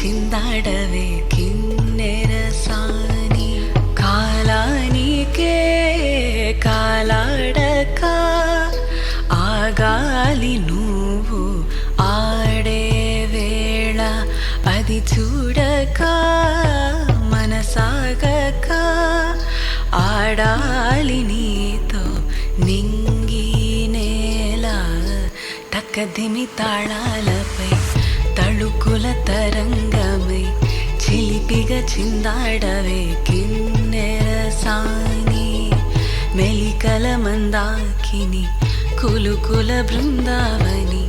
చిందాడవే కిన్నెరసాని కాలానికే కాలాడక ఆగాలి నువ్వు ఆడే వేళ అది చూడక మనసాగక ఆడాలి నీతో నింగి నేల తక్కదిమి తాళాలపై తళుకుల తరంగమై చిలిపిగా చిందాడవే కిన్నెరసాని మెలికల మందాకిని కులుకుల బృందావని